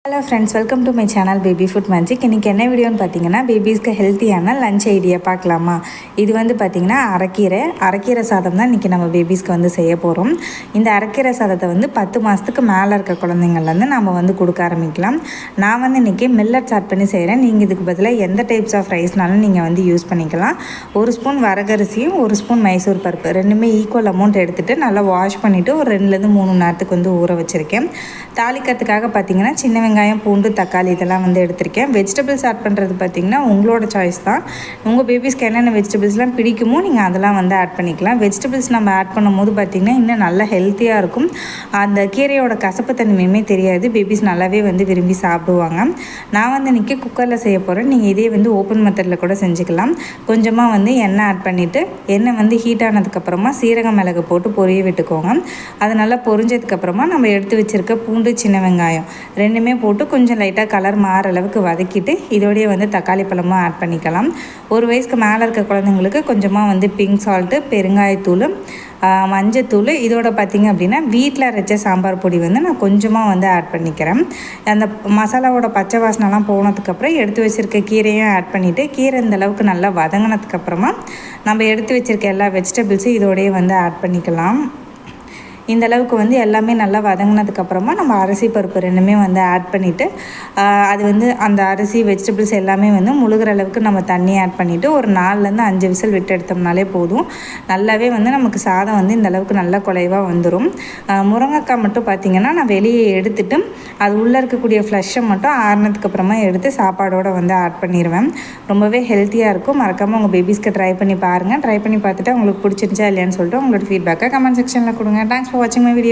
Hello friends, welcome to my channel baby food magic. இன்றைக்கி என்ன வீடியோன்னு பார்த்தீங்கன்னா, பேபிஸ்க்கு ஹெல்த்தியான லஞ்ச் ஐடியா பார்க்கலாமா. இது வந்து பார்த்திங்கன்னா அரைக்கீரை சாதம் தான் இன்றைக்கி நம்ம பேபிஸ்க்கு வந்து செய்ய போகிறோம். இந்த அரைக்கீரை சாதத்தை வந்து 10 மாதத்துக்கு மேலே இருக்க குழந்தைங்கள்லேருந்து நம்ம வந்து கொடுக்க ஆரம்பிக்கலாம். நான் வந்து இன்றைக்கி மில்லட்ஸ் ஆட் பண்ணி செய்கிறேன். நீங்கள் இதுக்கு பதிலாக எந்த டைப்ஸ் ஆஃப் ரைஸ்னாலும் நீங்கள் வந்து யூஸ் பண்ணிக்கலாம். 1 ஸ்பூன் வரகரிசியும் 1 ஸ்பூன் மைசூர் பருப்பு ரெண்டுமே ஈக்குவல் அமௌண்ட் எடுத்துகிட்டு நல்லா வாஷ் பண்ணிவிட்டு ஒரு 2லேருந்து 3 மணி நேரத்துக்கு வந்து ஊற வச்சுருக்கேன். தாளிக்கிறதுக்காக பார்த்திங்கன்னா சின்ன வெங்காயம், பூண்டு, தக்காளி இதெல்லாம் வந்து எடுத்திருக்கேன். வெஜிடபிள்ஸ் ஆட் பண்ணுறது பார்த்திங்கன்னா உங்களோட சாய்ஸ் தான். உங்கள் பேபிஸ்க்கு என்னென்ன வெஜிடபிள்ஸ்லாம் பிடிக்குமோ நீங்கள் அதெல்லாம் வந்து ஆட் பண்ணிக்கலாம். வெஜிடபிள்ஸ் நம்ம ஆட் பண்ணும்போது பார்த்திங்கன்னா இன்னும் நல்லா ஹெல்த்தியாக இருக்கும். அந்த கீரையோட கசப்பு தன்மையுமே தெரியாது. பேபிஸ் நல்லாவே வந்து விரும்பி சாப்பிடுவாங்க. நான் வந்து இன்றைக்கி குக்கரில் செய்ய போகிறேன். நீங்கள் இதே வந்து ஓப்பன் மெத்தடில் கூட செஞ்சுக்கலாம். கொஞ்சமாக வந்து எண்ணெய் ஆட் பண்ணிவிட்டு எண்ணெய் வந்து ஹீட் ஆனதுக்கப்புறமா சீரகம், மிளகு போட்டு பொரிய விட்டுக்கோங்க. அது நல்லா பொரிஞ்சதுக்கப்புறமா நம்ம எடுத்து வச்சுருக்க பூண்டு, சின்ன வெங்காயம் ரெண்டுமே போட்டு கொஞ்சம் லைட்டாக கலர் மாற அளவுக்கு வதக்கிட்டு இதோடைய வந்து தக்காளி பழமும் ஆட் பண்ணிக்கலாம். 1 வயசுக்கு மேலே இருக்க குழந்தைங்களுக்கு கொஞ்சமாக வந்து பிங்க் சால்ட்டு, பெருங்காயத்தூள், மஞ்சத்தூள், இதோட பார்த்திங்க அப்படின்னா வீட்டில் அரைச்ச சாம்பார் பொடி வந்து நான் கொஞ்சமாக வந்து ஆட் பண்ணிக்கிறேன். அந்த மசாலாவோட பச்சை வாசனைலாம் போனதுக்கப்புறம் எடுத்து வச்சுருக்க கீரையும் ஆட் பண்ணிவிட்டு கீரை இந்த அளவுக்கு நல்லா வதங்கினதுக்கப்புறமா நம்ம எடுத்து வச்சுருக்க எல்லா வெஜிடபிள்ஸும் இதோடையே வந்து ஆட் பண்ணிக்கலாம். இந்த அளவுக்கு வந்து எல்லாமே நல்லா வதங்கினதுக்கப்புறமா நம்ம அரிசி பருப்பு ரெண்டுமே வந்து ஆட் பண்ணிவிட்டு அது வந்து அந்த அரிசி வெஜிடபிள்ஸ் எல்லாமே வந்து முழுகிற அளவுக்கு நம்ம தண்ணி ஆட் பண்ணிவிட்டு ஒரு 4லேருந்து 5 விசில் விட்டு எடுத்தோம்னாலே போதும். நல்லாவே வந்து நமக்கு சாதம் வந்து இந்த அளவுக்கு நல்லா குலைவாக வந்துடும். முருங்கைக்காய் மட்டும் பார்த்திங்கன்னா நான் வெளியே எடுத்துட்டு அது உள்ளே இருக்கக்கூடிய ஃப்ளஷை மட்டும் ஆறுனதுக்கப்புறமா எடுத்து சாப்பாடோடு வந்து ஆட் பண்ணிடுவேன். ரொம்பவே ஹெல்த்தியாக இருக்கும். மறக்காமல் உங்கள் பேபிஸ்க்கு ட்ரை பண்ணி பாருங்கள். ட்ரை பண்ணி பார்த்துட்டு உங்களுக்கு பிடிச்சிருச்சா இல்லையான்னு சொல்லிட்டு உங்களோட ஃபீட்பேக்கை கமெண்ட் செக்ஷனில் கொடுங்க. Thanks for watching my video.